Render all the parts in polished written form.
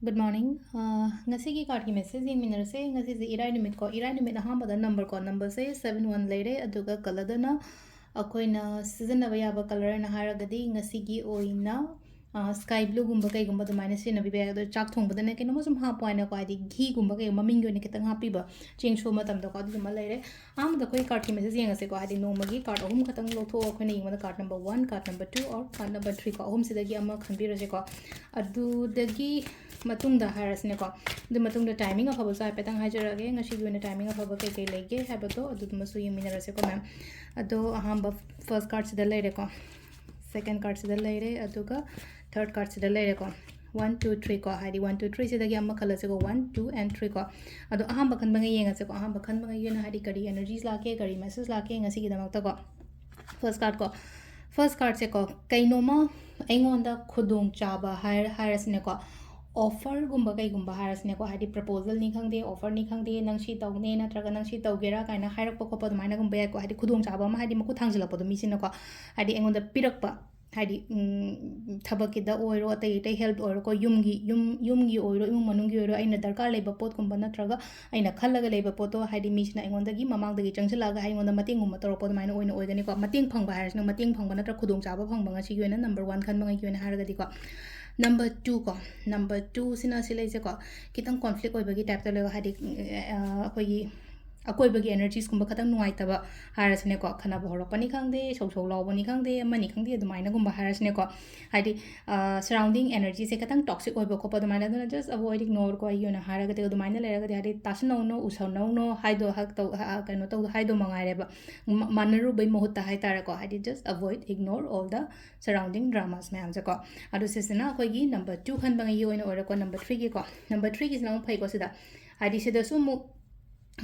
Good morning. Ngasigi card ki message yung minarase ngasi se irai numit ko ahambada number ko number se 71 leire aduga color da na akoina season na yaba color na haragadi ngasigi oina sky blue gumba kai gumba du minus na bibe ado chak thong bada na kino sum ha point ko adi ghi gumba kai maming yo ne kitang happy ba ching show matam da ko du ma leire am da koi card ki message yung ase ko adi no magi card ahum khatang lo tho ko ne yung card number 1 card number 2 or card number 3 ko ahum sidagi amma khanbira se ko adu dagi matungda harasne ko du matungda timing of haba sa petang hajarage ngashi gi timing of haba kai lege habato adu masu yimina rase ko ma'am ado ahamba first card sida leire ko second card sida leire aduga third card sida leire ko 1 2 3 ko haidi 1 2 3 sida gi amma khala se ko 1 2 and 3 ko ado ahamba khan bangai yenga se ko ahamba khan bangai yena haidi kari energies lake kari message lake ngasi gi damak ta ko first card se ko kainoma aingonda khudong chaba harasne ko offer gumba kai gumba harasne ko haidi proposal ni khangde offer ni khangde nang shi tawne na traga nang shi tawgera kaina hairak pa ko pa maina gumba ya ko haidi khudong chaba ma haidi maku thangjala pa do mi sin ko haidi engonda pirak pa haidi thabaki da oiro tai help oiro ko yumgi oiro imung manungi oiro aina darkar leba pot gumba na traga aina khallaga leba poto haidi mi sina engonda gi mamang dagi changchalaga hai engonda mating gumba toro po maina oina oigani ko mating phangba harasna mating phangba na tra khudong chaba phangba ngasi gi number 1 khan bangai gi haraga di ko number 2 ko number 2 sina silai se ko kitang conflict oi bagi type to le hadi akoi akoi bagi energies kumba khatang nuai taba harasne ko khana borok pani khangde sou law bani khangde mani khangde dumaina gumba harasne ko hadi surrounding energy se katang toxic oi bako dumaina na just avoid ignore ko ayona haraga te dumaina le raga hadi tasno no usau no haido hak to kano to haido mangai reba manaru bai mohutta hai tara ko hadi just avoid ignore all the surrounding dramas me amja ko adu sesina koi gi number 2 khan bangai yoina ora ko number 3 gi ko number 3 gi sna phai ko sida hadi sida su mu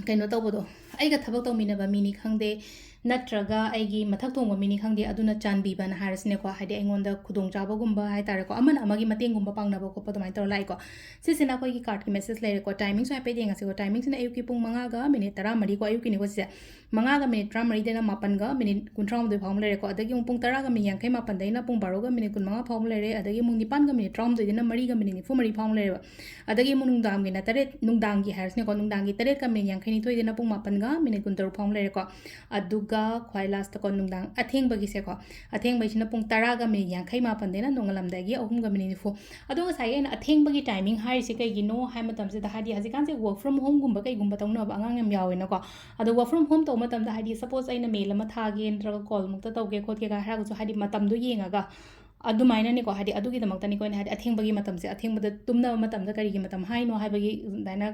kaino tawbodo aiga thabak tawminaba mini khangde natraga aigi mathak tongba mini khangde aduna chanbi bana harasne ko hadi aingonda khudong chaba gumba hai tare ko amana amagi mateng gumba pangnaba ko padamai tor lai ko sisina ko gi card ki message lai ko timing so pe denga se ko timing sina ayuki pung 5 ga minute 10 ko ayuki ni ko se 5 ga minute 10 dena 9 ga minute 39 phawm lai ko adagi pung 10 ga minute 59 dena pung 12 ga minute 15 phawm lai adagi mung 9 ga minute 39 dena 3 ga minute 94 phawm lai adagi mung nungdam gi na tare nungdang gi harasne ko nungdang gi 3 ga minute 52 dena pung 9 ga minute 16 phawm lai ko aduga khwai last ko nungdang atheng bagi se ko atheng bai sina pung 10 ga minute 58 dena nongalam dagi 3 ga minute 4 aduga sai na atheng bagi timing hai se kai gi no hai matam se da hadi hajikan se work from home gumba kai gumba tawna ba angang yam yawe na ko adu work from home to matam da hadi suppose aina mail ma thage entra call mukta tawge khot ke ga hara go hadi matam du yenga ga adu maina ni ko hadi adu gi damak tani ko hadi atheng bagi matam se atheng bada tumna matam da kari gi matam hai no hai bagi daina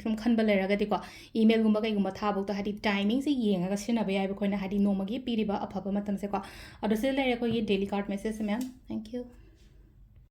kum khan ba lera ga di ko email gumba kai gumba tha bok to hadi timing se yenga ga sina ba yai ba ko na hadi no magi piriba afaba matam se ko adu se lera ko ye daily card message se ma'am thank you